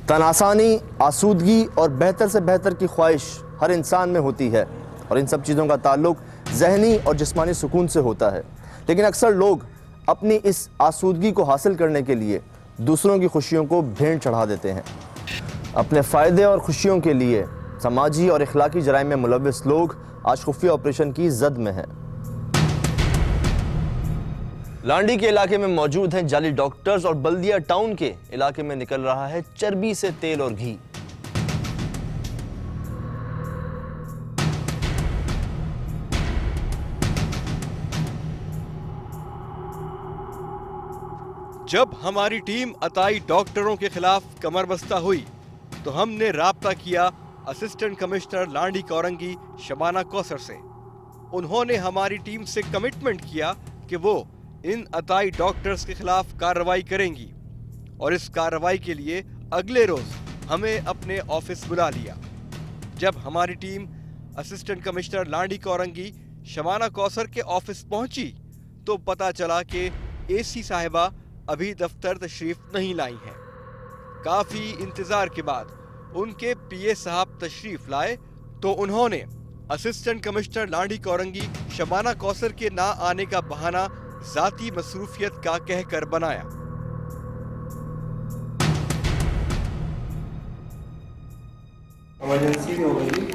तनासानी, आसूदगी और बेहतर से बेहतर की ख्वाहिश हर इंसान में होती है और इन सब चीज़ों का ताल्लुक ज़हनी और जिस्मानी सुकून से होता है। लेकिन अक्सर लोग अपनी इस आसूदगी को हासिल करने के लिए दूसरों की खुशियों को भेंट चढ़ा देते हैं। अपने फ़ायदे और खुशियों के लिए समाजी और इखलाकी जराइम में मुलव्विस लोग आज खुफिया ऑपरेशन की जद में हैं। लांडी के इलाके में मौजूद हैं जाली डॉक्टर्स और बल्दिया टाउन के इलाके में निकल रहा है चर्बी से तेल और घी। जब हमारी टीम अताई डॉक्टरों के खिलाफ कमरबस्ता हुई तो हमने राब्ता किया असिस्टेंट कमिश्नर लांडी कोरंगी शबाना कौसर से। उन्होंने हमारी टीम से कमिटमेंट किया कि वो इन अताई डॉक्टर्स के खिलाफ कार्रवाई करेंगी और इस कार्रवाई के लिए अगले रोज हमें अपने ऑफिस बुला लिया। जब हमारी team assistant commissioner Landhi Korangi Shabana Kausar के ऑफिस पहुंची तो पता चला कि एसी साहिबा अभी दफ्तर तशरीफ नहीं लाई हैं। काफी इंतजार के बाद उनके पीए साहब तशरीफ लाए तो उन्होंने असिस्टेंट कमिश्नर लांडी कोरंगी शबाना कौसर के ना आने का बहाना जाती मसरूफियत का कहकर बनाया। इमरजेंसी भी हो गई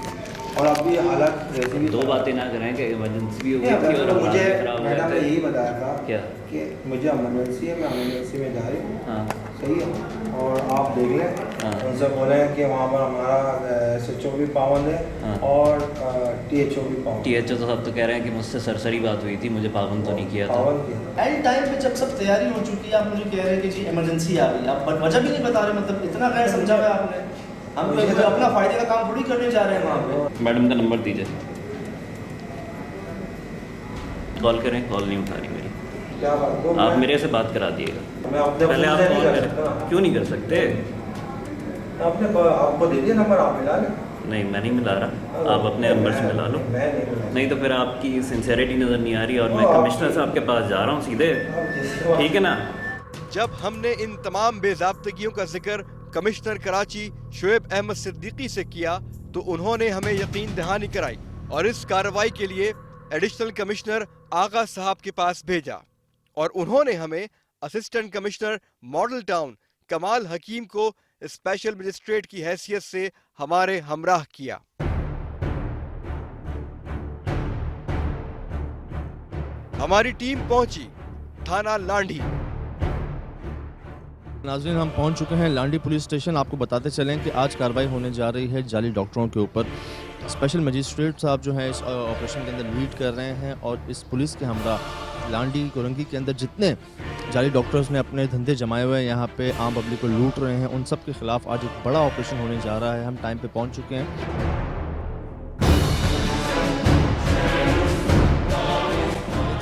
और अभी हालत वैसे भी दो बातें ना करें कि इमरजेंसी भी हो गई थी और मुझे खराब हो मैडम ने गए थे। यही बताया था क्या कि मुझे इमरजेंसी है, मैं इमरजेंसी में जा रही हूँ। हाँ सही है, और आप देख लें। हाँ। उनसे बोले कि वहाँ पर हमारा SHO भी पाबंद है हाँ। और THO भी पाबंद है। THO तो सब तो कह रहे हैं कि मुझसे सरसरी बात हुई थी, मुझे पाबंद तो नहीं किया था। पाबंद किया। एंड टाइम पे जब सब तैयारी हो चुकी है, आप मुझे कह रहे हैं कि जी इमरजेंसी आ गई, आप वजह भी नहीं बता रहे। मतलब इतना गैर समझा हुआ है आपने। हम मुझे तो अपना फायदे का काम थोड़ी करने जा रहे हैं वहाँ पे। मैडम का नंबर दीजिए, कॉल करें। कॉल नहीं उठा रही मेरी। क्या बात वो आप मैं- मेरे से बात करा दिएगा। मैं अपने पहले आप खुद से नहीं कॉल कर करें। सकता। क्यों नहीं कर सकते? आपने आपको दे दिया नंबर, आप मिला लें। नहीं, मैं नहीं मिला रहा, आप अपने नंबर से मिला लो। मैं नहीं मिला। नहीं तो फिर आपकी सिंसेरिटी नज़र नहीं आ रही और मैं कमिश्नर साहब के पास जा रहा हूँ सीधे। आप जिससे- ठीक है ना? जब हमने इन तमाम बेज़ाब्तगियों का जिक्र कमिश्नर कराची शुएब अहमद सिद्दीकी से किया तो उन्होंने हमें यकीन दहानी कराई और इस कार्रवाई के लिए एडिशनल कमिश्नर आगा साहब के पास भेजा और उन्होंने हमें असिस्टेंट कमिश्नर मॉडल टाउन कमाल हकीम को स्पेशल मजिस्ट्रेट की हैसियत से हमारे हमराह किया। हमारी टीम पहुंची थाना लांडी। नाज़रीन, हम पहुंच चुके हैं लांडी पुलिस स्टेशन। आपको बताते चलें कि आज कार्रवाई होने जा रही है जाली डॉक्टरों के ऊपर। स्पेशल मजिस्ट्रेट साहब जो हैं इस ऑपरेशन के अंदर लीड कर रहे हैं और इस पुलिस के हमरा लांडी कोरंगी के अंदर जितने जाली डॉक्टर्स ने अपने धंधे जमाए हुए हैं, यहाँ पे आम पब्लिक को लूट रहे हैं, उन सब के खिलाफ आज एक बड़ा ऑपरेशन होने जा रहा है। हम टाइम पे पहुँच चुके हैं।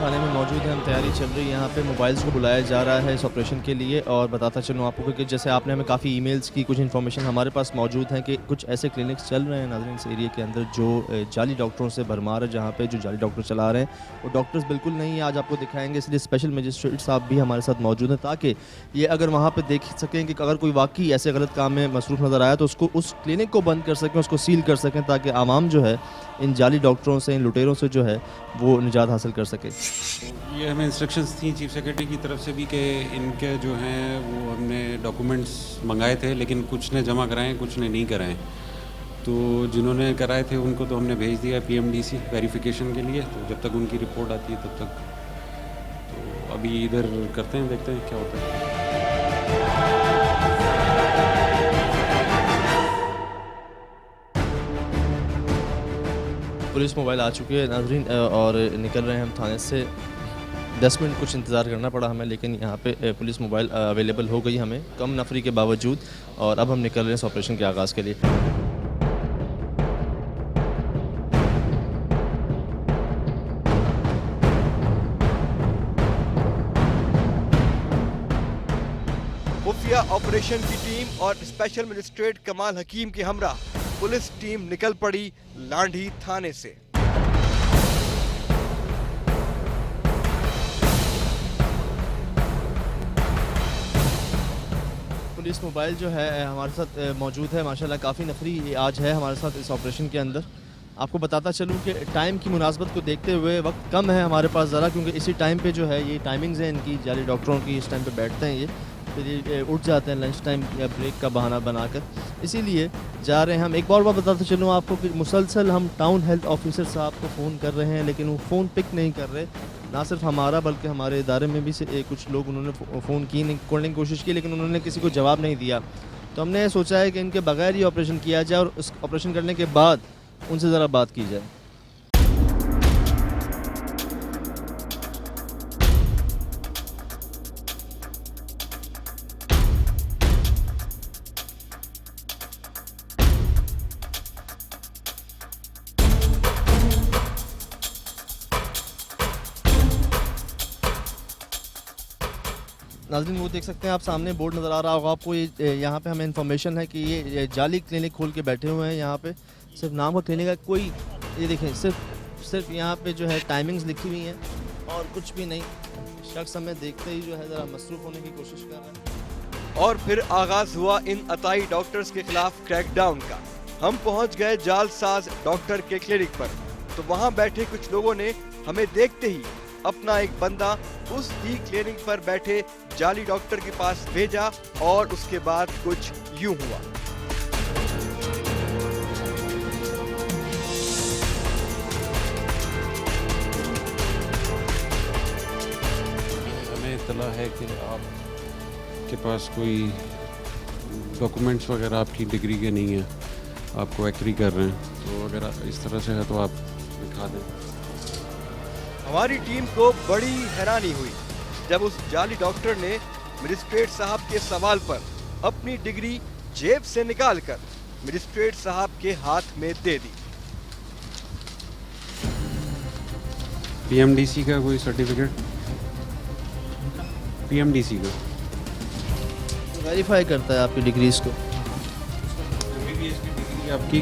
थाने में मौजूद है, हम तैयारी चल रही है। यहाँ पे मोबाइल्स को बुलाया जा रहा है इस ऑपरेशन के लिए। और बताता चलूँ आपको कि जैसे आपने हमें काफ़ी ईमेल्स की कुछ इन्फॉर्मेशन हमारे पास मौजूद हैं कि कुछ ऐसे क्लिनिक्स चल रहे हैं नाज़रीन इस एरिया के अंदर जो जाली डॉक्टरों से भरमार है, जहाँ पे जो जाली डॉक्टर चला रहे हैं वो डॉक्टर्स बिल्कुल नहीं है। आज आपको दिखाएंगे, इसलिए स्पेशल मजिस्ट्रेट साहब भी हमारे साथ मौजूद हैं ताकि ये अगर वहाँ पर देख सकें कि अगर कोई वाकई ऐसे गलत काम में मसरूफ़ नज़र आया तो उसको उस क्लिनिक को बंद कर सकें, उसको सील कर सकें ताकि आवाम जो है इन जाली डॉक्टरों से, इन लुटेरों से जो है वो निजात हासिल कर सके। ये हमें इंस्ट्रक्शंस थी चीफ सेक्रेटरी की तरफ से भी कि इनके जो हैं वो हमने डॉक्यूमेंट्स मंगाए थे, लेकिन कुछ ने जमा कराएं, कुछ ने नहीं कराएं। तो जिन्होंने कराए थे उनको तो हमने भेज दिया PMDC वेरिफिकेशन के लिए। तो जब तक उनकी रिपोर्ट आती है तब तक तो अभी इधर करते हैं, देखते हैं क्या होता है। पुलिस मोबाइल आ चुकी है नाज़रीन और निकल रहे हैं हम थाने से। 10 मिनट कुछ इंतज़ार करना पड़ा हमें, लेकिन यहाँ पे पुलिस मोबाइल अवेलेबल हो गई हमें कम नफरी के बावजूद। और अब हम निकल रहे हैं इस ऑपरेशन के आगाज़ के लिए। खुफिया ऑपरेशन की टीम और स्पेशल मजिस्ट्रेट कमाल हकीम के हमरा पुलिस टीम निकल पड़ी लांडी थाने से। पुलिस मोबाइल जो है हमारे साथ मौजूद है माशाल्लाह, काफ़ी नफरी आज है हमारे साथ इस ऑपरेशन के अंदर। आपको बताता चलूँ कि टाइम की मुनासबत को देखते हुए वक्त कम है हमारे पास ज़रा, क्योंकि इसी टाइम पे जो है ये टाइमिंग्स हैं इनकी, जाली डॉक्टरों की, इस टाइम पे बैठते हैं ये, फिर ये उठ जाते हैं लंच टाइम या ब्रेक का बहाना बनाकर, इसीलिए जा रहे हैं हम। एक और बात बताते चलूँ आपको कि मुसलसल हम टाउन हेल्थ ऑफिसर साहब को फ़ोन कर रहे हैं, लेकिन वो फ़ोन पिक नहीं कर रहे। ना सिर्फ हमारा बल्कि हमारे इदारे में भी से कुछ लोग उन्होंने फ़ोन करने की कोशिश की, लेकिन उन्होंने किसी को जवाब नहीं दिया। तो हमने सोचा है कि इनके बगैर ही ऑपरेशन किया जाए और उस ऑपरेशन करने के बाद उनसे ज़रा बात की जाए। नाज़रीन, वो देख सकते हैं आप, सामने बोर्ड नज़र आ रहा होगा आपको, ये यहाँ पे हमें इन्फॉर्मेशन है कि ये जाली क्लिनिक खोल के बैठे हुए हैं यहाँ पे। सिर्फ नाम का क्लिनिक है, कोई ये देखें सिर्फ यहाँ पे जो है टाइमिंग्स लिखी हुई हैं और कुछ भी नहीं। शख्स हमें देखते ही जो है ज़रा मसरूफ़ होने की कोशिश कर रहा है। और फिर आगाज हुआ इन अताई डॉक्टर्स के खिलाफ क्रैकडाउन का। हम पहुंच गए जालसाज डॉक्टर के क्लिनिक पर, तो वहां बैठे कुछ लोगों ने हमें देखते ही अपना एक बंदा उस ही क्लिनिक पर बैठे जाली डॉक्टर के पास भेजा और उसके बाद कुछ यूं हुआ। हमें इत्तला है कि आपके पास कोई डॉक्यूमेंट्स वगैरह आपकी डिग्री के नहीं है, आपको एग्री कर रहे हैं, तो अगर इस तरह से है तो आप दिखा दें। हमारी टीम को बड़ी हैरानी हुई जब उस जाली डॉक्टर ने मजिस्ट्रेट साहब के सवाल पर अपनी डिग्री जेब से निकालकर मजिस्ट्रेट साहब के हाथ में दे दी। पीएमडीसी का कोई सर्टिफिकेट? पीएमडीसी का वेरीफाई करता है आपकी डिग्रीज को। एमबीबीएस की डिग्री आपकी?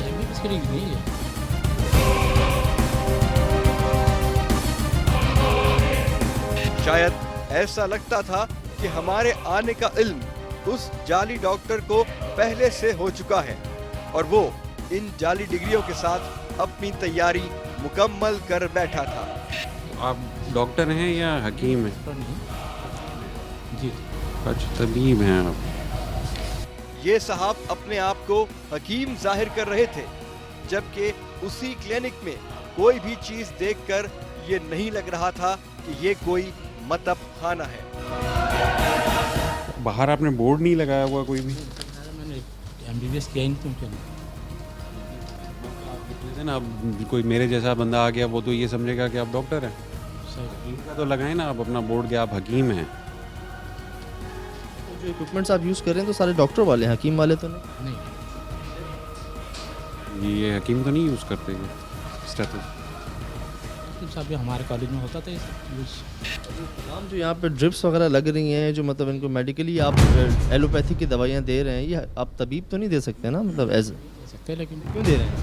शायद ऐसा लगता था कि हमारे आने का इल्म उस जाली डॉक्टर को पहले से हो चुका है और वो इन जाली डिग्रियों के साथ अपनी तैयारी मुकम्मल कर बैठा था। आप डॉक्टर हैं या हकीम हैं? जी, अच्छा, तबीब हैं आप। ये साहब अपने आप को हकीम जाहिर कर रहे थे, जबकि उसी क्लिनिक में कोई भी चीज देखकर ये नहीं लग रहा था कि ये कोई मतब खाना है। बाहर आपने बोर्ड नहीं लगाया हुआ कोई भी? मैंने एमबीबीएस किया ही नहीं, तुम क्यों? ना, अब कोई मेरे जैसा बंदा आ गया वो तो ये समझेगा कि आप डॉक्टर हैं। इनका तो लगाए ना आप अपना बोर्ड के, आप हकीम हैं। जो इक्विपमेंट्स आप यूज़ कर रहे हैं तो सारे डॉक्टर वाले हैं, हकीम वाले तो नहीं? ये हकीम तो नहीं यूज़ करते ये स्टेथोस्कोप? साहब हमारे कॉलेज में होता था ये यूज़। तमाम जो यहाँ पे ड्रिप्स वगैरह लग रही हैं, जो मतलब इनको मेडिकली आप एलोपैथी की दवाइयाँ दे रहे हैं, ये आप तबीब तो नहीं दे सकते ना, मतलब एज सकते हैं, लेकिन क्यों दे रहे हैं?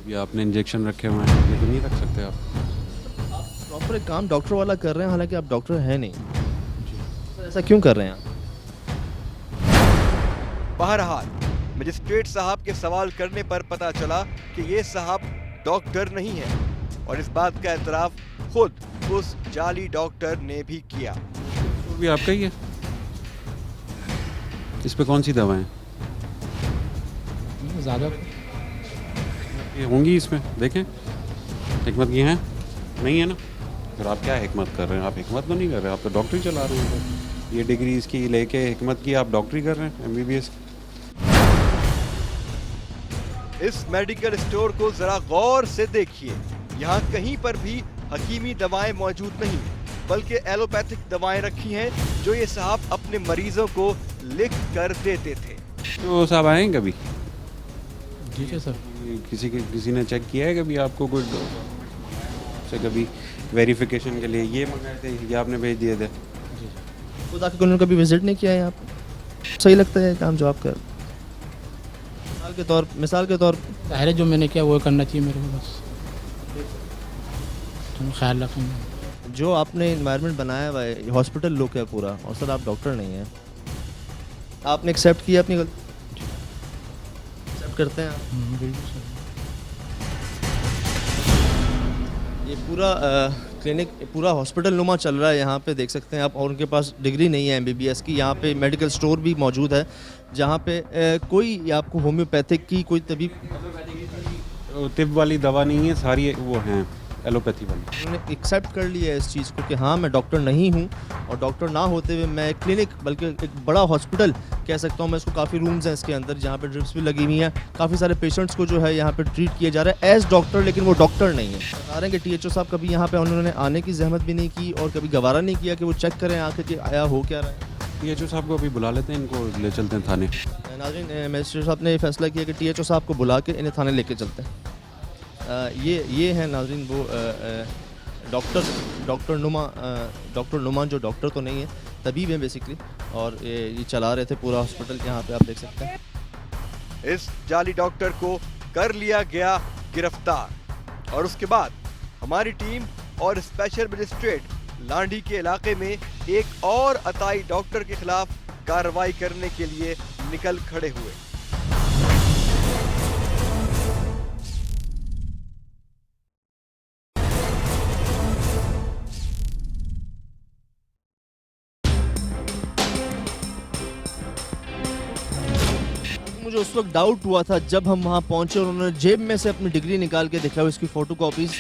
ये आपने इंजेक्शन रखे हुए हैं, ये तो नहीं रख सकते आप। प्रॉपर एक काम डॉक्टर वाला कर रहे हैं, हालांकि आप डॉक्टर हैं नहीं, तो ऐसा क्यों कर रहे हैं आप? बहरहाल मजिस्ट्रेट साहब के सवाल करने पर पता चला कि ये साहब डॉक्टर नहीं है और इस बात का एतराफ खुद उस जाली डॉक्टर ने भी किया। वो भी आपका ही है? इस पे कौन सी दवा है? ज़्यादा ये होंगी इसमें, देखें हिकमत की हैं? नहीं है ना? फिर आप क्या हिकमत कर रहे हैं? आप हिकमत तो नहीं कर रहे, आप तो डॉक्टरी चला रहे हैं। ये डिग्री इसकी लेके हिकमत की आप डॉक्टरी कर रहे हैं, एमबीबीएस। इस मेडिकल स्टोर को जरा गौर से देखिए, यहाँ कहीं पर भी हकीमी दवाएं मौजूद नहीं, बल्कि एलोपैथिक दवाएं रखी हैं जो ये साहब अपने मरीजों को लिख कर देते थे। तो साहब आए हैं कभी? ठीक है सर। किसी ने चेक किया है कभी आपको कोई से कभी वेरिफिकेशन के लिए ये मंगाए थे या आपने भेज दिए थे? खुद आके उन्होंने कभी विजिट नहीं किया है यहाँ पे? सही लगता है काम जो आप कर? मिसाल के तौर ज़ाहिर है जो मैंने किया वो करना चाहिए मेरे को, बस तुम ख्याल रखेंगे। जो आपने इन्वायरमेंट बनाया हुआ है हॉस्पिटल लुक है पूरा, और सर आप डॉक्टर नहीं हैं, आपने एक्सेप्ट किया अपनी गलती, एक्सेप्ट करते हैं आप? बिल्कुल सर। ये पूरा क्लिनिक पूरा हॉस्पिटल नुमा चल रहा है यहाँ पे, देख सकते हैं आप, और उनके पास डिग्री नहीं है एमबीबीएस की। यहाँ पे मेडिकल स्टोर भी मौजूद है जहाँ पे कोई आपको होम्योपैथिक की कोई तबीब तिब वाली दवा नहीं है, सारी वो हैं एलोपैथी वाली। उन्होंने एक्सेप्ट कर लिया है इस चीज़ को कि हाँ मैं डॉक्टर नहीं हूँ, और डॉक्टर ना होते हुए मैं एक क्लिनिक, बल्कि एक बड़ा हॉस्पिटल कह सकता हूँ मैं इसको, काफ़ी रूम्स हैं इसके अंदर जहाँ पे ड्रिप्स भी लगी हुई हैं, काफ़ी सारे पेशेंट्स को जो है यहाँ पे ट्रीट किया जा रहा है एज डॉक्टर, लेकिन वो डॉक्टर नहीं है। बता रहे हैं कि THO साहब कभी यहाँ पे उन्होंने आने की जहमत भी नहीं की और कभी गवारा नहीं किया कि वो चेक करें आके कि आया हो क्या रहा है। THO साहब को अभी बुला लेते हैं, इनको ले चलते हैं थाने। नाज़रीन, मजिस्ट्रेट साहब ने ये फैसला किया कि THO साहब को बुला के इन्हें थाने लेके चलते हैं। ये है नाज़रीन वो डॉक्टर नुमा जो डॉक्टर तो नहीं है, तबीब है बेसिकली, और ये चला रहे थे पूरा हॉस्पिटल, यहाँ पे आप देख सकते हैं। इस जाली डॉक्टर को कर लिया गया गिरफ्तार, और उसके बाद हमारी टीम और स्पेशल मजिस्ट्रेट लांडी के इलाके में एक और अताई डॉक्टर के खिलाफ कार्रवाई करने के लिए निकल खड़े हुए। मुझे उस वक्त डाउट हुआ था जब हम वहाँ पहुँचे और उन्होंने जेब में से अपनी डिग्री निकाल के दिखाई उसकी फ़ोटो कॉपीज़,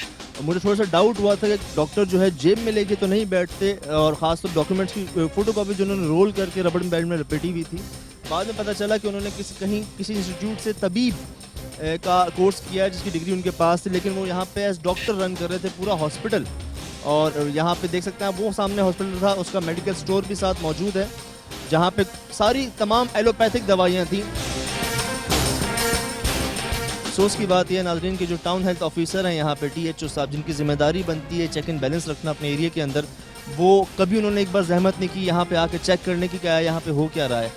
मुझे थोड़ा सा डाउट हुआ था कि डॉक्टर जो है जेब में लेके तो नहीं बैठते, और ख़ासतौर डॉक्यूमेंट्स की फ़ोटो कॉपी जो उन्होंने रोल करके रबड़ बैंड में लपेटी हुई थी। बाद में पता चला कि उन्होंने किसी इंस्टीट्यूट से तबीब का कोर्स किया है जिसकी डिग्री उनके पास थी, लेकिन वो यहाँ पे एज डॉक्टर रन कर रहे थे पूरा हॉस्पिटल। और यहाँ पे देख सकते हैं वो सामने हॉस्पिटल था, उसका मेडिकल स्टोर भी साथ मौजूद है जहाँ पे सारी तमाम एलोपैथिक दवाइयाँ थी। अफसोस की बात यह है नाज़रीन कि जो टाउन हेल्थ ऑफिसर हैं यहाँ पे THO साहब, जिनकी जिम्मेदारी बनती है चेक एंड बैलेंस रखना अपने एरिया के अंदर, वो कभी उन्होंने एक बार जहमत नहीं की यहाँ पे आके चेक करने की क्या है यहाँ पे हो क्या रहा है।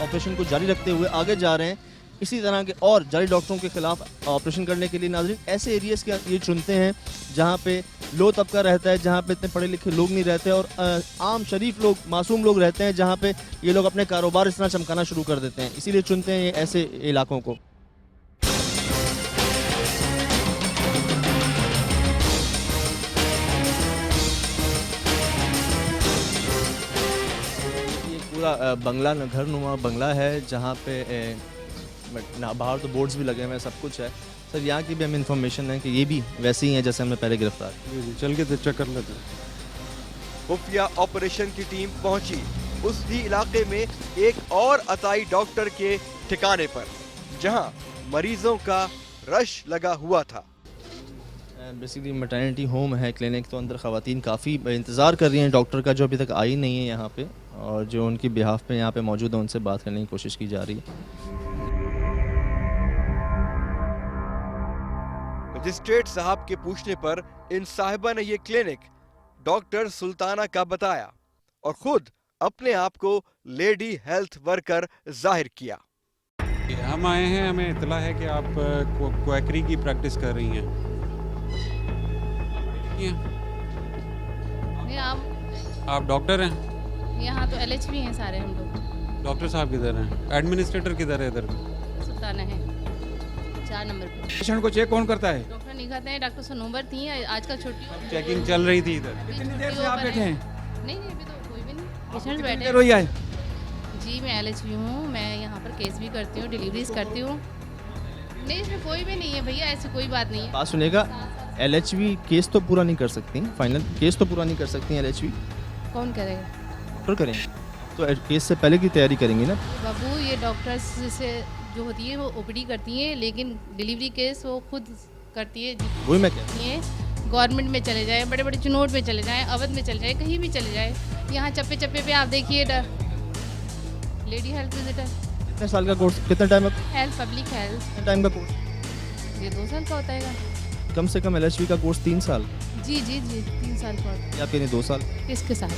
ऑपरेशन को जारी रखते हुए आगे जा रहे हैं, इसी तरह के और जारी डॉक्टरों के खिलाफ ऑपरेशन करने के लिए नाज़रीन ऐसे एरियाज़ के ये चुनते हैं जहाँ पे लो तबका रहता है, जहाँ पे इतने पढ़े लिखे लोग नहीं रहते और आम शरीफ लोग, मासूम लोग रहते हैं, जहाँ पे ये लोग अपने कारोबार इस तरह चमकाना शुरू कर देते हैं, इसीलिए चुनते हैं ये ऐसे इलाकों को। ये पूरा बंगला, घर नुमा बंगला है जहाँ पे बाहर तो बोर्ड्स भी लगे हुए हैं, सब कुछ है। सर यहाँ की भी हमें इन्फॉर्मेशन है कि ये भी वैसे ही हैं जैसे हमने पहले गिरफ्तार। चल के चेक कर लेते हैं। खुफिया ऑपरेशन की टीम पहुंची उसी इलाके में एक और अताई डॉक्टर के ठिकाने पर जहां मरीजों का रश लगा हुआ था। बेसिकली मैटरनिटी होम है, क्लिनिक, तो अंदर ख़वातीन काफ़ी इंतज़ार कर रही हैं डॉक्टर का, जो अभी तक आई नहीं है यहाँ पे, और जो उनकी बिहाफ पे यहाँ पे मौजूद है उनसे बात करने की कोशिश की जा रही है। मजिस्ट्रेट साहब के पूछने पर इन साहिबा ने ये क्लिनिक डॉक्टर सुल्ताना का बताया और खुद अपने आप को लेडी हेल्थ वर्कर जाहिर किया। हम आए हैं, हमें इतला है कि आप क्वैकरी की प्रैक्टिस कर रही हैं। नहीं, आप डॉक्टर हैं? यहाँ तो LHV हैं सारे हम लोग। डॉक्टर साहब किधर हैं? एडमिनिस्ट्रेटर किधर है? इधर सुल्ताना है 4 नंबर पे। पेशेंट को चेक कौन करता है? डॉक्टर नहीं करते हैं, डॉक्टर सोनोबर थी, आजकल छुट्टी। चेकिंग चल रही थी इधर। कितनी देर से आप बैठे हैं? नहीं, अभी तो कोई भी नहीं, पेशेंट बैठे देर हुई है? जी मैं LHV हूँ, मैं यहाँ पर केस भी करती हूँ, डिलीवरीज करती हूँ। नहीं, इसमें कोई भी नहीं है भैया, ऐसी कोई बात नहीं है। बात सुनेगा, LHV केस तो पूरा नहीं कर सकती, फाइनल केस तो पूरा नहीं कर सकती LHV। कौन करेगा? डॉक्टर करेंगे तो केस से पहले की तैयारी करेंगी ना बाबू। ये डॉक्टर्स से जो होती है वो OPD करती हैं, लेकिन डिलीवरी केस वो खुद करती है। वही मैं कहता ये गवर्नमेंट में चले जाए, बड़े बड़े चिनोट में चले जाएं, अवध में चले जाए, कहीं भी चले जाए, यहाँ चप्पे चप्पे पे आप देखिए लेडी हेल्थ विजिटर। कितने साल का कोर्स, कितना टाइम का हेल्थ, पब्लिक हेल्थ, कितना टाइम का कोर्स? ये 2 साल का होता है। कम से कम LHV का कोर्स 3 साल। जी 3 साल का। या फिर 2 साल? किसके साथ?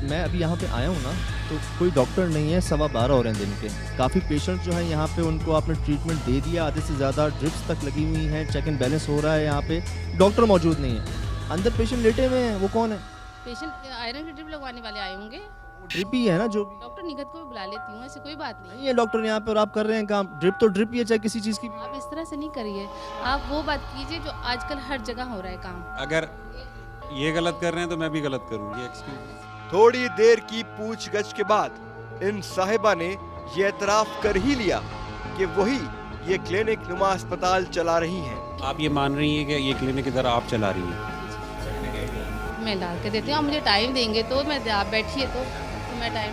मैं अभी यहाँ पे आया हूँ ना, तो कोई डॉक्टर नहीं है, 12:15 हो रहे हैं दिन के। काफ़ी पेशेंट जो है यहाँ पे उनको आपने ट्रीटमेंट दे दिया, आधे से ज़्यादा ड्रिप्स तक लगी हुई हैं, चेक एंड बैलेंस हो रहा है, यहाँ पे डॉक्टर मौजूद नहीं है। अंदर पेशेंट लेटे हुए हैं, वो कौन है? पेशेंट आयरन की ड्रिप लगवाने वाले आए होंगे। ड्रिप ही है ना जो भी। डॉक्टर निगत को भी बुला लेती हूँ, ऐसी कोई बात नहीं। नहीं है डॉक्टर यहाँ पे और आप कर रहे हैं काम। ड्रिप तो ड्रिप ही है, चाहे किसी चीज़ की भी। आप इस तरह से नहीं करिए, आप वो बात कीजिए जो आजकल हर जगह हो रहा है काम। अगर ये गलत कर रहे हैं तो मैं भी गलत करूँ, ये एक्सक्यूज। थोड़ी देर की पूछगछ के बाद इन साहिबा ने ये एतराफ कर ही लिया कि वही ये क्लिनिक नुमा अस्पताल चला रही हैं। आप ये मान रही हैं कि ये क्लिनिक इधर आप चला रही हैं? मैं डाल के देती हूँ, आप मुझे टाइम देंगे तो मैं, आप बैठिए तो मैं टाइम।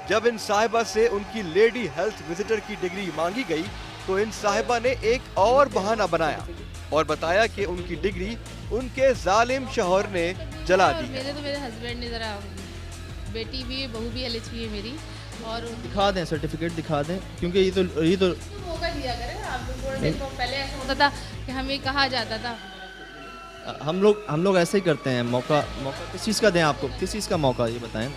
जब इन साहिबा से उनकी लेडी हेल्थ विजिटर की डिग्री मांगी गई तो इन साहिबा ने एक और बहाना बनाया और बताया कि उनकी डिग्री उनके जालिम शौहर ने जला दी है। मेरे हस्बैंड ने जरा, बेटी भी बहू भी LHP है मेरी, और दिखा दें, सर्टिफिकेट दिखा दें, क्योंकि ये तो मौका दिया करें। आप थोड़ा देर पहले ऐसा होता था कि हमें कहा जाता था। हम लोग ऐसे ही करते हैं। मौका किस चीज़ का दें आपको, किस चीज़ का मौका ये बताएं,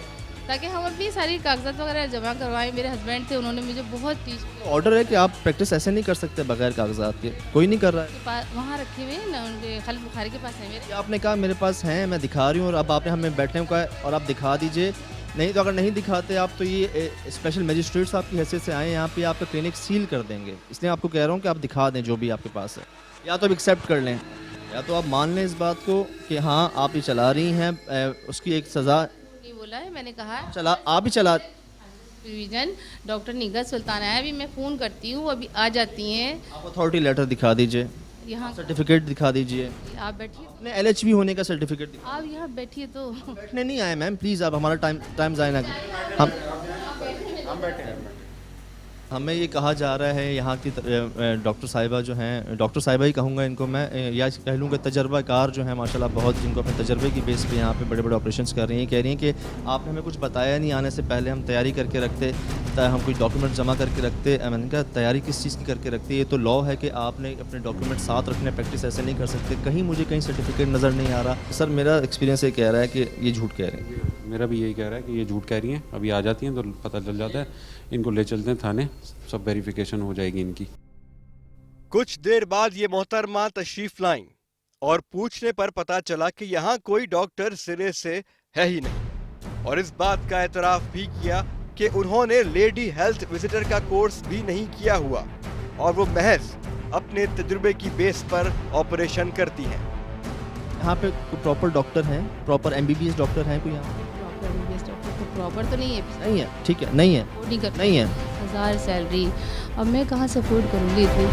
ताकि हम अपनी सारी कागजात वगैरह जमा करवाएं। मेरे हस्बैंड थे, उन्होंने मुझे बहुत टीच। ऑर्डर है कि आप प्रैक्टिस ऐसे नहीं कर सकते बगैर कागजात के, कोई नहीं कर रहा है। वहाँ रखे हुए हैं ना, उनके खालिद बुखारी के पास है मेरे। आपने कहा मेरे पास हैं, मैं दिखा रही हूँ, और अब आपने हमें बैठने को कहा और आप दिखा दीजिए। नहीं तो अगर नहीं दिखाते आप तो ये स्पेशल मजिस्ट्रेट्स आपकी हैसियत से आए यहाँ पे, आपका क्लिनिक सील कर देंगे। इसलिए आपको कह रहा हूँ कि आप दिखा दें जो भी आपके पास है, या तो आप एक्सेप्ट कर लें, या तो आप मान लें इस बात को कि हाँ आप ये चला रही हैं, उसकी एक सज़ा। नहीं बोला है, मैंने कहा चला आप ही चला। डिवीजन डॉक्टर निगत सुल्ताना है, अभी मैं फ़ोन करती हूँ, अभी आ जाती हैं। आप अथॉरिटी लेटर दिखा दीजिए, यहाँ सर्टिफिकेट दिखा दीजिए, आप बैठिए, अपने LHP होने का सर्टिफिकेट। आप यहाँ बैठिए तो। बैठने नहीं आए मैम, प्लीज़ आप हमारा टाइम ज़ाया ना करें। हम बैठे हैं। हमें ये कहा जा रहा है यहाँ की डॉक्टर साहिबा जो हैं, डॉक्टर साहिबा ही कहूँगा इनको मैं, या कह लूँगा तजर्बाकार जो हैं माशाल्लाह, बहुत जिनको अपने तजर्बे की बेस पे यहाँ पे बड़े बड़े ऑपरेशंस कर रही हैं, कह रही हैं कि आपने हमें कुछ बताया नहीं, आने से पहले हम तैयारी करके रखते, हम कोई डॉक्यूमेंट जमा करके रखते। मैंने कहा तैयारी किस चीज़ की करके रखते? ये तो लॉ है कि आपने अपने डॉक्यूमेंट साथ रखने, प्रैक्टिस ऐसे नहीं कर सकते। कहीं मुझे कहीं सर्टिफिकेट नज़र नहीं आ रहा। सर मेरा एक्सपीरियंस ये कह रहा है कि ये झूठ कह रही हैं। मेरा भी यही कह रहा है कि ये झूठ कह रही हैं। अभी आ जाती हैं तो पता चल जाता है, इनको ले चलते हैं थाने, सब वेरिफिकेशन हो जाएगी इनकी। कुछ देर बाद ये मोहतरमा तशरीफ लाईं और पूछने पर पता चला कि यहाँ कोई डॉक्टर सिरे से है ही नहीं, और इस बात का एतराफ भी किया कि उन्होंने लेडी हेल्थ विजिटर का कोर्स भी नहीं किया हुआ और वो महज अपने तजुर्बे की बेस पर ऑपरेशन करती हैं। यहाँ पे प्रॉपर डॉक्टर हैं, प्रॉपर MBBS डॉक्टर हैं कोई यहाँ? प्रॉपर तो नहीं है, नहीं है, ठीक है, नहीं है, नहीं है। 1000 सैलरी, अब मैं कहाँ से अफोर्ड करूँगी इतनी?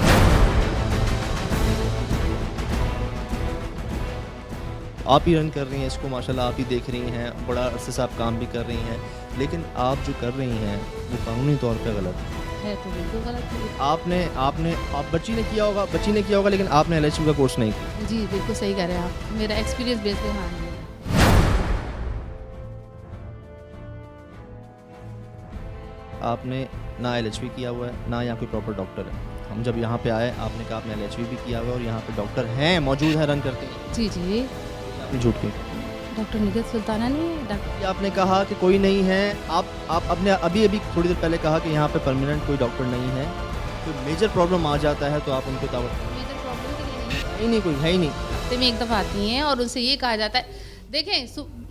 आप ही रन कर रही हैं इसको, माशाल्लाह आप ही देख रही हैं, बड़ा अरसे से आप काम भी कर रही हैं, लेकिन आप जो कर रही हैं वो कानूनी तौर पे गलत है। तो बिल्कुल गलत है। आप बच्ची ने किया होगा, लेकिन आपने LHP का कोर्स नहीं किया। जी बिल्कुल सही कह रहे हैं आप, मेरा एक्सपीरियंस बेस पे। हाँ, आपने ना LHP किया हुआ है, ना यहाँ कोई प्रॉपर डॉक्टर है। हम जब यहाँ पे आए आपने कहा आपने LHP भी किया हुआ है और यहाँ पे डॉक्टर हैं, मौजूद है, रन करते हैं। जी जी, आपने झूठ की। डॉक्टर निगत सुल्ताना ने आपने कहा कि कोई नहीं है। आप अपने अभी थोड़ी देर पहले कहा कि यहाँ पे परमानेंट कोई डॉक्टर नहीं है, कोई मेजर प्रॉब्लम आ जाता है तो आप उनको दावत। मेजर प्रॉब्लम के लिए है ही नहीं, कोई है ही नहीं। हफ्ते में एक दफ़ा आती हैं और उनसे ये कहा जाता है, देखें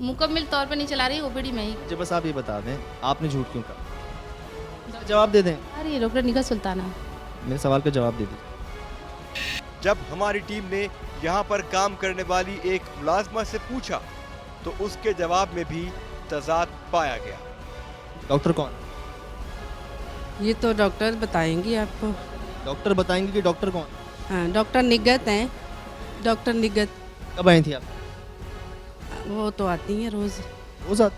मुकम्मल तौर पर नहीं चला रही OPD में ही। जब बस आप ये बता दें आपने झूठ क्यों कहा, जवाब दे दें। अरे डॉक्टर निगत सुल्ताना, मेरे सवाल का जवाब दे दीजिए। जब हमारी टीम ने यहाँ पर काम करने वाली एक मुलाजमा से पूछा तो उसके जवाब में भी तजाद पाया गया। डॉक्टर कौन? ये तो डॉक्टर बताएंगी आपको। डॉक्टर बताएंगे कि डॉक्टर कौन? हाँ, डॉक्टर निगत हैं, डॉक्टर निगत। कब आई थी आप? वो तो आती हैं रोज़। रोज़ आती?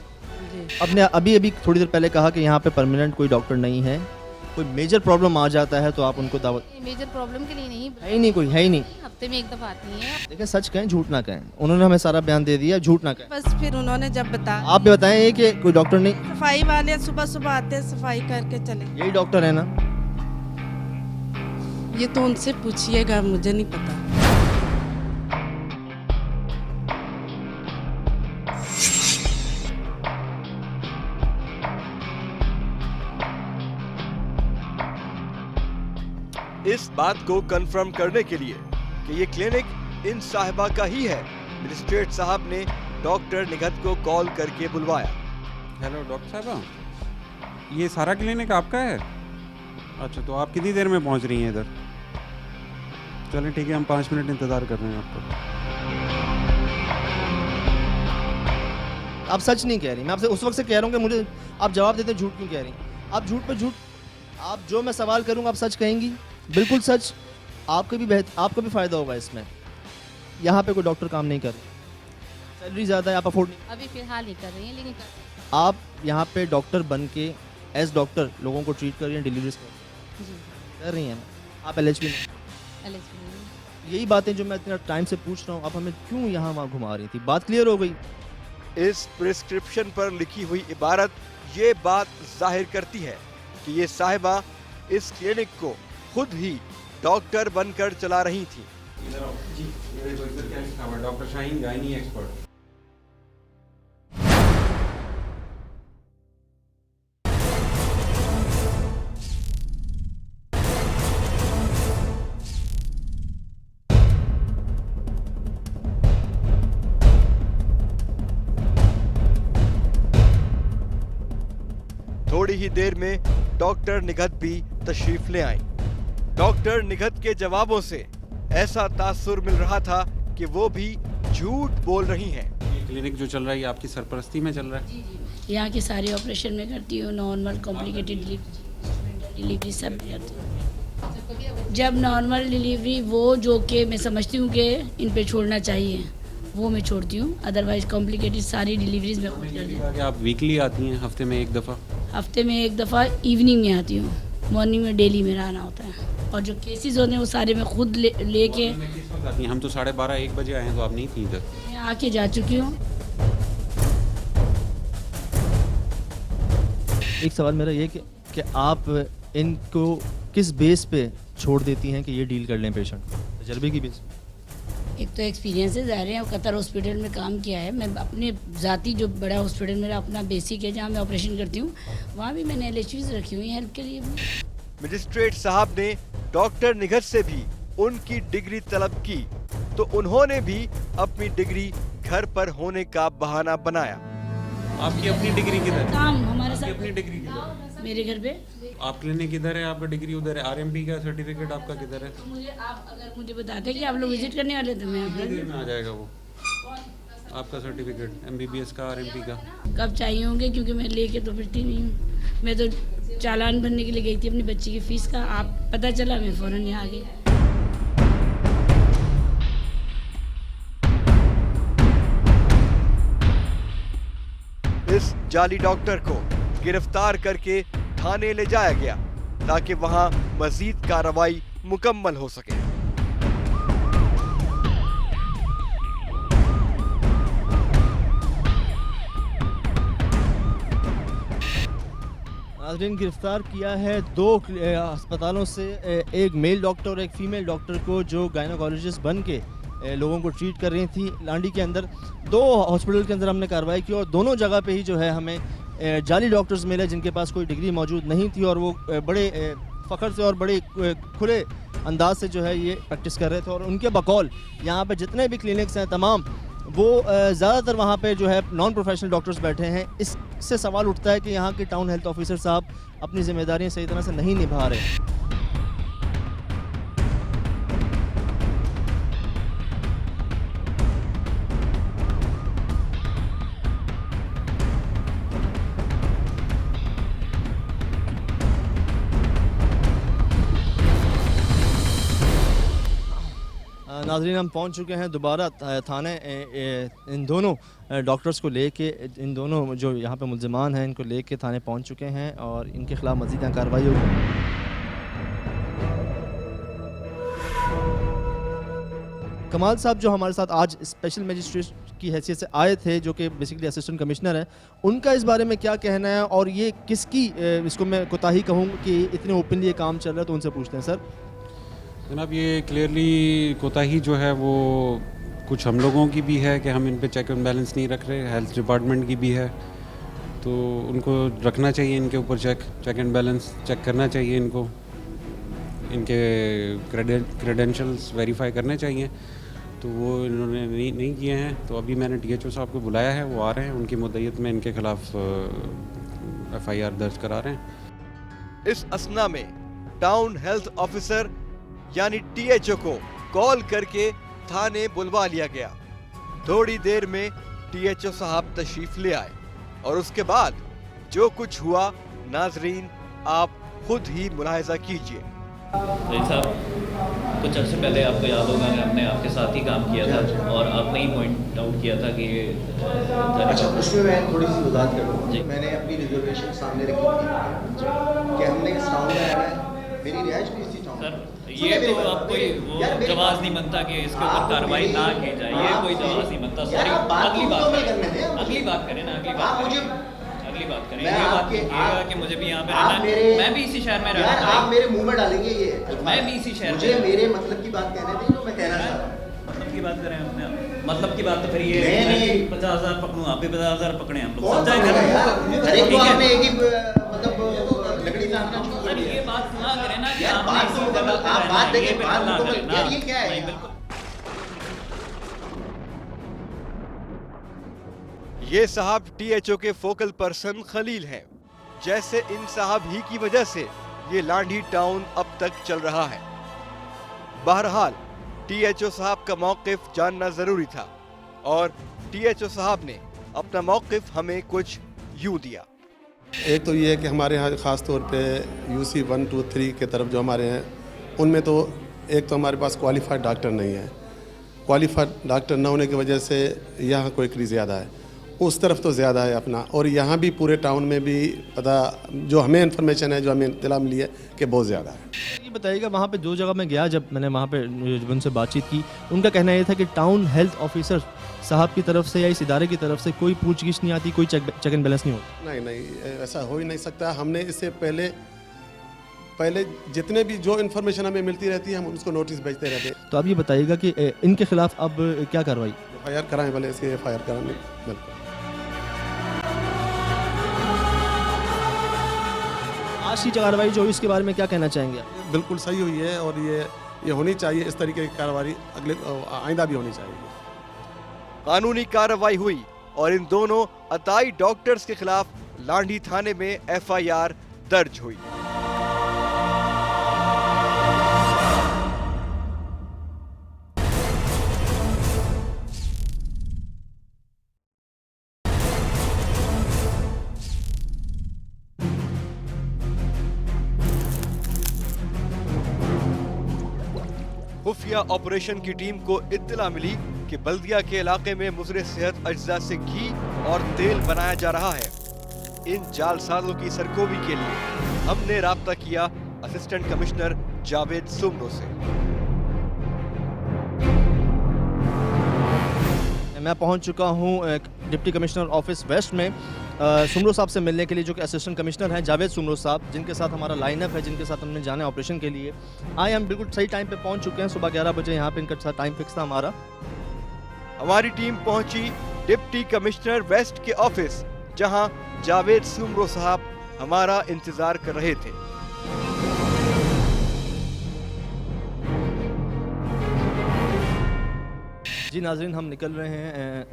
आपने अभी थोड़ी देर पहले कहा कि यहाँ पे परमानेंट कोई डॉक्टर नहीं है, कोई मेजर प्रॉब्लम आ जाता है तो आप उनको दावत। मेजर प्रॉब्लम के लिए नहीं, है ही नहीं, कोई है ही नहीं। हफ्ते में एक दफ़ा आती हैं। देखिए सच कहें झूठ ना कहें, उन्होंने हमें सारा बयान दे दिया, झूठ ना कहें। बस फिर उन्होंने जब बताया, आप भी बताएं कि कोई डॉक्टर नहीं। सफाई वाले सुबह सुबह आते हैं, सफाई करके चले। यही डॉक्टर है ना? ये तो उनसे पूछिएगा, मुझे नहीं पता। इस बात को कंफर्म करने के लिए कि ये क्लिनिक इन साहिबा का ही है, मजिस्ट्रेट साहब ने डॉक्टर निगहत को कॉल करके बुलवाया। हेलो डॉक्टर साहब, ये सारा क्लिनिक आपका है? अच्छा, तो आप कितनी देर में पहुंच रही हैं इधर? चलें ठीक है, हम 5 मिनट इंतज़ार कर रहे हैं आपको। आप सच नहीं कह रही, मैं आपसे उस वक्त से कह रहा हूँ कि मुझे आप जवाब देते झूठ क्यों कह रही? आप झूठ पे झूठ, आप जो मैं सवाल करूँगा आप सच कहेंगी, बिल्कुल सच। आपको भी फ़ायदा होगा इसमें। यहाँ पे कोई डॉक्टर काम नहीं कर रहे, सैलरी ज़्यादा है, आप अफोर्ड नहीं, अभी फिलहाल नहीं कर रही हैं, लेकिन आप यहाँ पे डॉक्टर बन के एज डॉक्टर लोगों को ट्रीट कर रही हैं, डिलीवरीज कर रही हैं। आप LHP नहीं, यही बातें जो मैं इतना टाइम से पूछ रहा हूँ, आप हमें क्यों यहाँ वहाँ घुमा रही थी? बात क्लियर हो गई। इस प्रिस्क्रिप्शन पर लिखी हुई इबारत ये बात जाहिर करती है कि ये साहिबा इस क्लिनिक को खुद ही डॉक्टर बनकर चला रही थी। Doctor Shaheen, gynae expert. थोड़ी ही देर में डॉक्टर निगहत भी तशरीफ ले आई। डॉक्टर निगहत के जवाबों से ऐसा तासुर मिल रहा था कि वो भी झूठ बोल रही हैं। ये क्लिनिक जो चल रहा है ये आपकी सरपरस्ती में चल रहा है? यहाँ के सारे ऑपरेशन में करती हूँ, नॉर्मल कॉम्प्लिकेटेड डिलीवरी सब करती हूँ। जब नॉर्मल डिलीवरी वो जो कि मैं समझती हूँ कि इन पे छोड़ना चाहिए वो मैं छोड़ती हूँ, अदरवाइज कॉम्प्लिकेटेड सारी डिलीवरीज में खुद कर देती हूँ। आप वीकली आती हैं, हफ्ते में एक दफ़ा? हफ्ते में एक दफ़ा इवनिंग में आती हूँ, मॉर्निंग में डेली मेरा आना होता है। और जो केसेस होते हैं वो सारे मैं खुद लेके आती हैं। हम तो 12:30-1 बजे आए हैं, तो आप नहीं थी इधर? मैं आके जा चुकी हूँ। एक सवाल मेरा ये कि आप इनको किस बेस पे छोड़ देती हैं कि ये डील कर लें पेशेंट? तजर्बे की बेस? एक तो एक्सपीरियंसेस आ रहे हैं, कतर हॉस्पिटल में काम किया है, मैं अपने ज़ाती जो बड़ा हॉस्पिटल मेरा अपना बेसिक है जहाँ मैं ऑपरेशन करती हूँ, वहाँ भी मैंने LHPs रखी हुई हैं हेल्प के लिए भी। मजिस्ट्रेट साहब ने डॉक्टर निगहत से भी उनकी डिग्री तलब की तो उन्होंने भी अपनी डिग्री घर पर होने का बहाना बनाया। आपकी अपनी डिग्री किधर है? काम हमारे साथ अपनी डिग्री किधर? मेरे घर पे। आप क्लिनिक किधर है? आपका डिग्री उधर है। RMP का सर्टिफिकेट आपका किधर है? मुझे आप अगर मुझे बताते कि आप लोग विजिट करने वाले तो मैं में आ जाएगा वो आपका सर्टिफिकेट MBBS का, RMP का। कब चाहिए होंगे, क्योंकि मैं लेके तो फिरती नहीं हूँ। मैं तो चालान भरने के लिए गई थी अपनी बच्ची की फीस का, आप पता चला मैं फ़ौरन यहाँ आ गई। इस जाली डॉक्टर को गिरफ्तार करके थाने ले जाया गया ताकि वहां मजीद कार्रवाई मुकम्मल हो सके। नाज़रीन, गिरफ्तार किया है 2 अस्पतालों से एक मेल डॉक्टर और एक फीमेल डॉक्टर को जो गायनोकोलॉजिस्ट बन के लोगों को ट्रीट कर रही थी। लांडी के अंदर 2 हॉस्पिटल के अंदर हमने कार्रवाई की और दोनों जगह पे ही जो है हमें जाली डॉक्टर्स मिले जिनके पास कोई डिग्री मौजूद नहीं थी और वो बड़े फ़ख्र से और बड़े खुले अंदाज से जो है ये प्रैक्टिस कर रहे थे। और उनके बकौल यहाँ पे जितने भी क्लिनिक्स हैं तमाम वो ज़्यादातर वहाँ पे जो है नॉन प्रोफेशनल डॉक्टर्स बैठे हैं। इससे सवाल उठता है कि यहाँ के टाउन हेल्थ ऑफिसर साहब अपनी जिम्मेदारियाँ सही तरह से नहीं निभा रहे। नाज़रीन, हम पहुंच चुके हैं दोबारा थाने इन दोनों डॉक्टर्स को लेके, इन दोनों जो यहाँ पे मुल्ज़िमान हैं इनको लेके थाने पहुंच चुके हैं और इनके ख़िलाफ़ मज़ीद कार्रवाई होगी। कमाल साहब जो हमारे साथ आज स्पेशल मजिस्ट्रेट की हैसियत से आए थे, जो कि बेसिकली असिस्टेंट कमिश्नर हैं, उनका इस बारे में क्या कहना है और ये किसकी इसको मैं कोताही कहूँ कि इतने ओपनली ये काम चल रहा है, तो उनसे पूछते हैं। सर जनाब, ये क्लियरली कोताही जो है वो कुछ हम लोगों की भी है कि हम इन पे चेक एंड बैलेंस नहीं रख रहे, हेल्थ डिपार्टमेंट की भी है, तो उनको रखना चाहिए इनके ऊपर चेक एंड बैलेंस चेक करना चाहिए इनको। इनके क्रेडेंशियल्स वेरीफाई करने चाहिए, तो वो इन्होंने नहीं किए हैं। तो अभी मैंने DHO साहब को बुलाया है, वो आ रहे हैं, उनकी मुद्दत में इनके खिलाफ FIR दर्ज करा रहे हैं। इस असना में टाउन हेल्थ ऑफिसर यानी THO को कॉल करके थाने बुलवा लिया गया। थोड़ी देर में THO साहब तशरीफ ले आए और उसके बाद जो कुछ हुआ नाजरीन आप खुद ही मुलाहिजा कीजिए। भाई साहब, कुछ अर्से पहले आपको याद होगा कि हमने आपके साथ ही काम किया था और आपने ही पॉइंट आउट किया था कि अच्छा, उसमें मैं थोड़ी सी वजाहत करूँ। मैंने अपनी रिजर्वेशन सामने रखी थी कि हमने इस टाउन में रहना है, मेरी रिहाइश भी इसी टाउन में। ये तो आप कोई वो जवाब नहीं बनता कि इसके ऊपर कार्रवाई ना की जाए, ये कोई जवाब नहीं बनता। सॉरी, अगली बात करें ना, अगली बात करें। ये बात कीजिएगा कि मुझे भी यहाँ पे रहना है, मैं भी इसी शहर में रहना है। आप मेरे मुंह में डालेंगे ये, मैं भी इसी शहर में, मुझे मेरे मतलब की बात कहने दें जो मैं कहना चाह रहा हूँ। मतलब की बात करें अपने, मतलब की बात तो फिर ये मैं भी 50,000 पकड़ूँ, आप भी 50,000 पकड़े, हम लोग समझाएंगे। लकड़ी लाना सर, ये बात सुना करें ना कि आप बात देखिए, ये क्या है? ये साहब THO के फोकल पर्सन खलील हैं। जैसे इन साहब ही की वजह से ये लांडी टाउन अब तक चल रहा है। बहरहाल THO साहब का मौकिफ जानना जरूरी था और THO साहब ने अपना मौकिफ हमें कुछ यूं दिया। एक तो ये है कि हमारे यहाँ ख़ास तौर पे UC 1, 2, 3 के तरफ जो हमारे हैं उनमें तो एक तो हमारे पास क्वालिफाइड डॉक्टर नहीं है। क्वालिफाइड डॉक्टर न होने की वजह से यहाँ क्विकली ज़्यादा है, उस तरफ तो ज़्यादा है अपना, और यहाँ भी पूरे टाउन में भी पता जो हमें इन्फॉर्मेशन है, जो हमें इत्तला मिली है कि बहुत ज़्यादा है। ये बताइएगा, वहाँ पे दो जगह मैं गया, जब मैंने वहाँ पे उनसे बातचीत की, उनका कहना ये था कि टाउन हेल्थ ऑफिसर साहब की तरफ से या इस इदारे की तरफ से कोई पूछगिछ नहीं आती, कोई चेक एंड बैलेंस नहीं होता। नहीं, ऐसा हो ही नहीं सकता। हमने इससे पहले जितने भी जो इन्फॉर्मेशन हमें मिलती रहती है हम उसको नोटिस भेजते रहते हैं। तो अब ये बताइएगा कि इनके खिलाफ अब क्या कार्रवाई? FIR कराएं, भले इसके FIR कराएं। आज की कार्रवाई जो इसके बारे में क्या कहना चाहेंगे? बिल्कुल सही हुई है और ये होनी चाहिए, इस तरीके की कार्रवाई अगले आइंदा भी होनी चाहिए। कानूनी कार्रवाई हुई और इन दोनों अताई डॉक्टर्स के खिलाफ लांडी थाने में FIR दर्ज हुई। खुफिया ऑपरेशन की टीम को इत्तला मिली कि बल्दिया के इलाके में मुज़रे सेहत अज्जा से घी और तेल बनाया जा रहा है। इन जालसाजों की सरकोबी के लिए हमने राब्ता किया असिस्टेंट कमिश्नर जावेद सुमरो से। मैं पहुंच चुका हूं डिप्टी कमिश्नर ऑफिस वेस्ट में सुमरो साहब से मिलने के लिए, जो कि असिस्टेंट कमिश्नर हैं जावेद सुमरो साहब, जिनके साथ हमारा लाइनअप है, जिनके साथ हमने जाना है ऑपरेशन के लिए। आए हम बिल्कुल सही टाइम पे पहुंच चुके हैं, सुबह 11 बजे यहाँ पे इनका साथ टाइम फिक्स था हमारा। हमारी टीम पहुंची डिप्टी कमिश्नर वेस्ट के ऑफिस, जहां जावेद सुमरो साहब हमारा इंतजार कर रहे थे। जी नाजरीन, हम निकल रहे हैं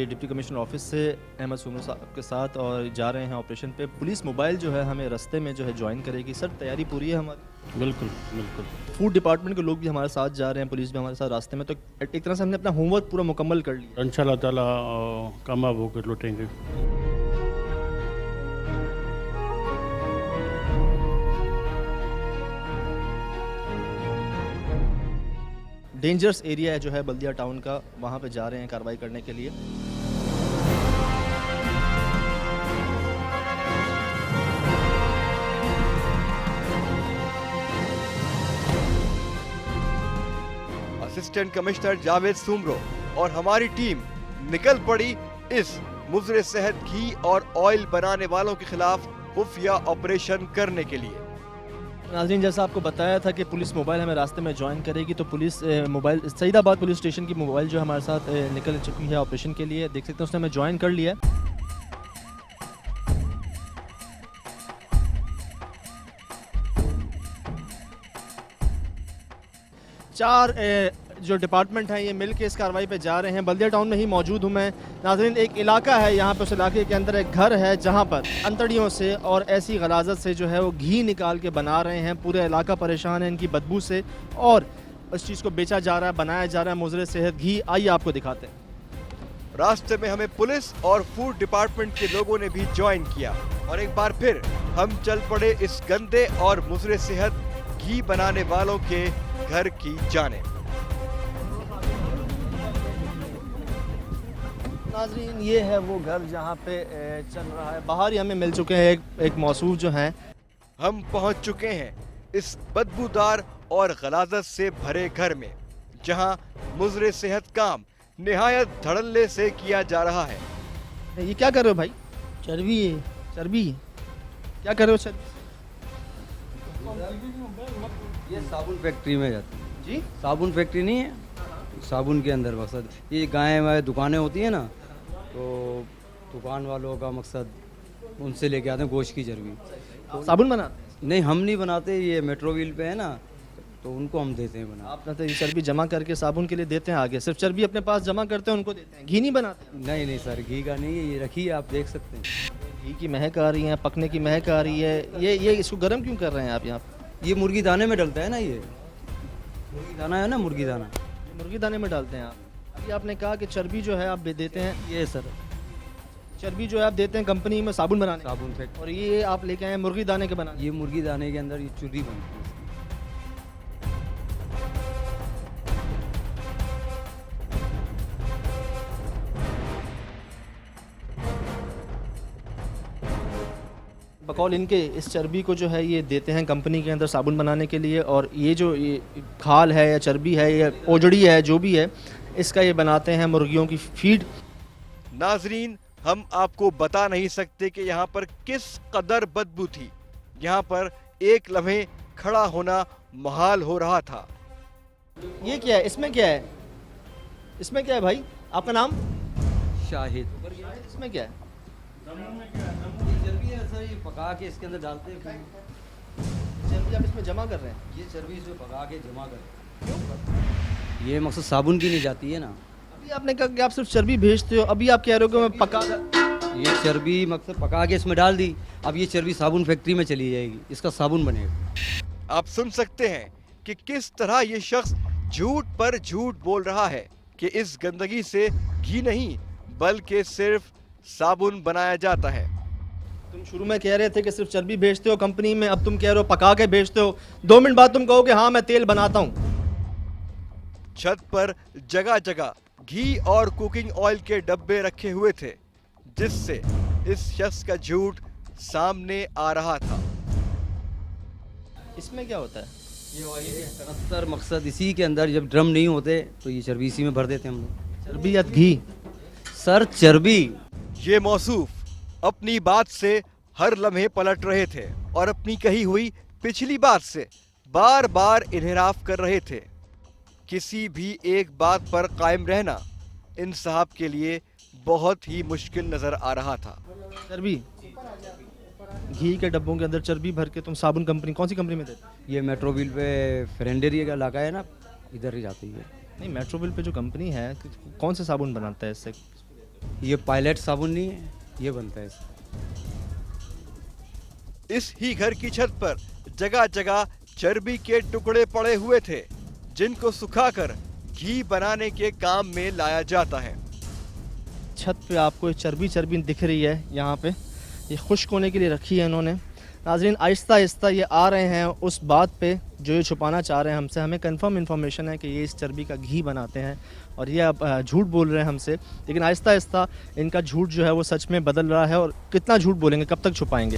डिप्टी कमिश्नर ऑफिस से अहमद सुमरो साहब के साथ और जा रहे हैं ऑपरेशन पे। पुलिस मोबाइल जो है हमें रास्ते में जो है ज्वाइन करेगी। सर, तैयारी पूरी है हमारी? बिल्कुल बिल्कुल। फूड डिपार्टमेंट के लोग भी हमारे साथ जा रहे हैं, पुलिस भी हमारे साथ रास्ते में, तो एक तरह से हमने अपना होमवर्क पूरा मुकम्मल कर लिया। इंशाल्लाह ताला कामयाब होकर लौटेंगे। डेंजरस एरिया है जो है बल्दिया टाउन का, वहाँ पे जा रहे हैं कार्रवाई करने के लिए। असिस्टेंट कमिश्नर जावेद सुमरो और हमारी टीम निकल पड़ी इस मुज़रे सेहत घी और ऑयल बनाने वालों के खिलाफ खुफिया ऑपरेशन करने के लिए। नाज़रीन, जैसा आपको बताया था कि पुलिस मोबाइल हमें रास्ते में ज्वाइन करेगी, तो police mobile Saidabad police station की मोबाइल जो हमारे साथ निकल चुकी है ऑपरेशन के लिए। देख सकते हैं उसने हमें ज्वाइन कर लिया है। चार जो डिपार्टमेंट हैं ये मिल के इस कार्रवाई पे जा रहे हैं। बल्दिया टाउन में ही मौजूद हूँ मैं। नाज़रीन, एक इलाका है यहाँ पे, उस इलाके के अंदर एक घर है जहाँ पर अंतड़ियों से और ऐसी गलाजत से जो है वो घी निकाल के बना रहे हैं। पूरा इलाका परेशान है इनकी बदबू से और इस चीज़ को बेचा जा रहा है, बनाया जा रहा है मुज़र सेहत घी। आइए आपको दिखाते हैं। रास्ते में हमें पुलिस और फूड डिपार्टमेंट के लोगों ने भी ज्वाइन किया और एक बार फिर हम चल पड़े इस गंदे और मुज़र सेहत घी बनाने वालों के घर की जाने। नाज़रीन, ये है वो घर जहाँ पे चल रहा है। बाहर ही हमें मिल चुके हैं एक मौसूफ जो हैं। हम पहुँच चुके हैं इस बदबूदार और गलाजत से भरे घर में, जहाँ मुज़र सेहत काम निहायत धड़ल्ले से किया जा रहा है। ये क्या कर रहे हो भाई? चर्बी है। चर्बी क्या कर रहे हो? चर्बी ये साबुन फैक्ट्री में जाती है जी। साबुन फैक्ट्री नहीं है, साबुन के अंदर मकसद ये गाय वाय दुकानें होती है ना, तो दुकान वालों का मकसद उनसे लेके आते हैं गोश्त की चर्बी। तो साबुन बना? नहीं, हम नहीं बनाते, ये मेट्रो व्हील पे है ना, तो उनको हम देते हैं बना। आप ना तो ये चर्बी जमा करके साबुन के लिए देते हैं, आगे सिर्फ चर्बी अपने पास जमा करते हैं उनको देते हैं, घी नहीं बनाते? नहीं नहीं सर, घी का नहीं है, ये रखिए आप देख सकते हैं। घी की महक आ रही है, पकने की महक आ रही है। ये इसको गर्म क्यों कर रहे हैं आप यहाँ पे? ये मुर्गी दाने में डलता है ना, ये मुर्गी दाना है ना, मुर्गी दाना मुर्गी दाने में डालते हैं आप। अभी आपने कहा कि चर्बी जो है आप देते हैं। ये सर चर्बी जो है आप देते हैं कंपनी में साबुन बनाने, साबुन फैक्ट्री, और ये आप लेके आए मुर्गी दाने के बनाने। ये मुर्गी दाने के अंदर ये चुर्री बनती है। बकौल इनके इस चर्बी को जो है ये देते हैं कंपनी के अंदर साबुन बनाने के लिए, और ये जो ये खाल है या चर्बी है या ओजड़ी है जो भी है, इसका ये बनाते हैं मुर्गियों की फीड। नाजरीन, हम आपको बता नहीं सकते कि यहाँ पर किस कदर बदबू थी। यहाँ पर एक लम्हे खड़ा होना मुहाल हो रहा था। ये क्या है? इसमें क्या है? इसमें क्या है भाई? आपका नाम? शाहिद। इसमें क्या है? चर्बी है सर, ये पका के इसके अंदर डालते हैं। चर्बी आप इसमें जमा कर रहे हैं? ये चर्बी इसमें पका के जमा कर, ये मकसद साबुन की नहीं जाती है ना। अभी आपने कहा कि आप सिर्फ चर्बी भेजते हो, अभी आप कह रहे हो कि मैं पका। ये चर्बी मकसद पका के इसमें डाल दी, अब ये चर्बी साबुन फैक्ट्री में चली जाएगी, इसका साबुन बनेगा। आप सुन सकते हैं कि किस तरह ये शख्स झूठ पर झूठ बोल रहा है कि इस गंदगी से घी नहीं बल्कि सिर्फ साबुन बनाया जाता है। तुम शुरू में कह रहे थे कि सिर्फ चर्बी भेजते हो कंपनी में, अब तुम कह रहे हो पका के भेजते हो। 2 मिनट बाद तुम कहोगे हाँ मैं तेल बनाता हूँ। छत पर जगह जगह घी और कुकिंग ऑयल के डब्बे रखे हुए थे, जिससे इस शख्स का झूठ सामने आ रहा था। इसमें क्या होता है? ये ऑयल कनस्तर मकसद इसी के अंदर, जब ड्रम नहीं होते तो ये चर्बी इसी में भर देते हैं हम लोग। चर्बी या घी? सर चर्बी। ये मौसूफ अपनी बात से हर लम्हे पलट रहे थे और अपनी कही हुई पिछली बात से बार बार इन्हिराफ कर रहे थे। किसी भी एक बात पर कायम रहना इन साहब के लिए बहुत ही मुश्किल नजर आ रहा था। चर्बी, घी के डब्बों के अंदर चर्बी भर के तुम साबुन कंपनी, कौन सी कंपनी में देते? ये मेट्रो व्हील पे फ्रेंडेरिया का इलाका है ना, इधर ही जाती है। नहीं, मेट्रो व्हील पे जो कंपनी है कौन से साबुन बनाता है इससे? ये पायलट साबुन नहीं है, ये बनता है इससे। इस ही घर की छत पर जगह जगह चर्बी के टुकड़े पड़े हुए थे, जिनको सुखाकर घी बनाने के काम में लाया जाता है। छत पे आपको चर्बी दिख रही है, यहाँ पे ये खुश्क होने के लिए रखी है इन्होंने। नाज़रीन, आहिस्ता आहिस्ता ये आ रहे हैं उस बात पे जो ये छुपाना चाह रहे हैं हमसे। हमें कंफर्म इन्फॉर्मेशन है कि ये इस चर्बी का घी बनाते हैं और ये अब झूठ बोल रहे हैं हमसे, लेकिन आहिस्ता आहिस्ता इनका झूठ जो है वो सच में बदल रहा है। और कितना झूठ बोलेंगे, कब तक छुपाएंगे?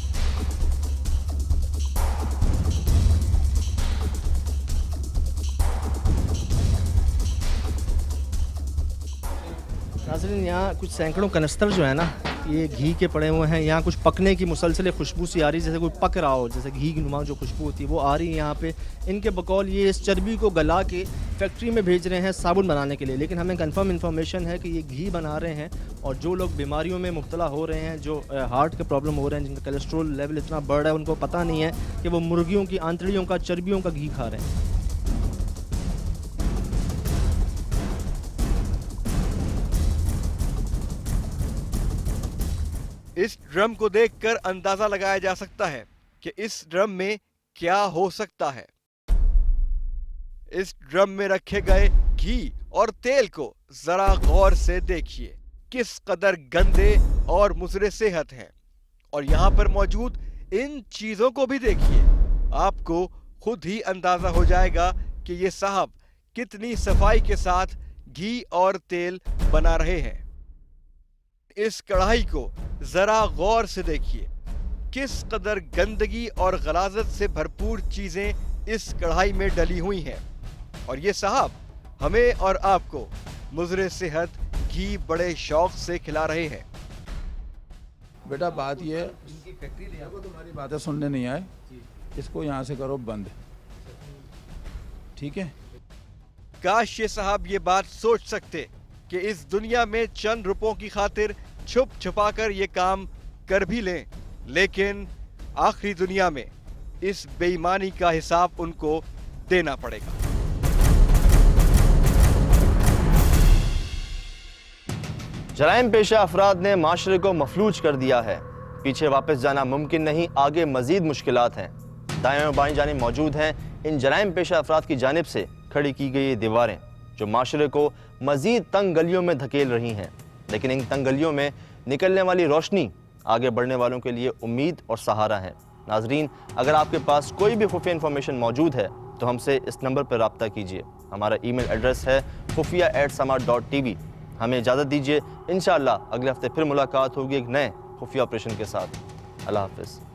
नाज़रीन, यहाँ कुछ सैकड़ों कनस्तर जो है ना ये घी के पड़े हुए हैं। यहाँ कुछ पकने की मुसलसल खुशबू सी आ रही है, जैसे कोई पक रहा हो, जैसे घी की नुमा जो खुशबू होती है वो आ रही है यहाँ पे। इनके बकौल ये इस चर्बी को गला के फैक्ट्री में भेज रहे हैं साबुन बनाने के लिए, लेकिन हमें कंफर्म इन्फॉर्मेशन है कि ये घी बना रहे हैं। और जो लोग बीमारियों में मुब्तला हो रहे हैं, जो हार्ट के प्रॉब्लम हो रहे हैं, जिनका कोलेस्ट्रॉल लेवल इतना बढ़ रहा है, उनको पता नहीं है कि वो मुर्गियों की आंतड़ियों का, चर्बियों का घी खा रहे हैं। इस ड्रम को देखकर अंदाजा लगाया जा सकता है कि इस ड्रम में क्या हो सकता है। इस ड्रम में रखे गए घी और तेल को जरा गौर से देखिए, किस कदर गंदे और मुज़रे सेहत हैं। और यहाँ पर मौजूद इन चीजों को भी देखिए, आपको खुद ही अंदाजा हो जाएगा कि ये साहब कितनी सफाई के साथ घी और तेल बना रहे हैं। इस कढ़ाई को जरा गौर से देखिए, किस कदर गंदगी और गलाजत से भरपूर चीजें इस कढ़ाई में डली हुई हैं। और ये साहब हमें और आपको मुज़रे सेहत घी बड़े शौक से खिला रहे हैं। बेटा बात ये तुम्हारी बातें सुनने नहीं आए, इसको यहाँ से करो बंद, ठीक है। काश ये साहब ये बात सोच सकते कि इस दुनिया में चंद रुपयों की खातिर छुप छुपाकर ये काम कर भी लें, लेकिन आखिरी दुनिया में इस बेईमानी का हिसाब उनको देना पड़ेगा। जराइम पेशा अफराद ने माशरे को मफलूज कर दिया है। पीछे वापस जाना मुमकिन नहीं, आगे मजीद मुश्किलात हैं। दाएं और बाएं जानिब मौजूद हैं इन जराइम पेशा अफराद की जानिब से खड़ी की गई ये दीवारें, जो माशरे को मजीद तंग गलियों में धकेल रही हैं। लेकिन इन तंग गलियों में निकलने वाली रोशनी आगे बढ़ने वालों के लिए उम्मीद और सहारा है। नाजरीन, अगर आपके पास कोई भी खुफिया इन्फॉर्मेशन मौजूद है तो हमसे इस नंबर पर रब्ता कीजिए। हमारा ईमेल एड्रेस है khufia@sama.tv। हमें इजाज़त दीजिए, इंशाअल्लाह अगले हफ्ते फिर मुलाकात होगी एक नए खुफिया ऑपरेशन के साथ। अल्लाह हाफ़िज़।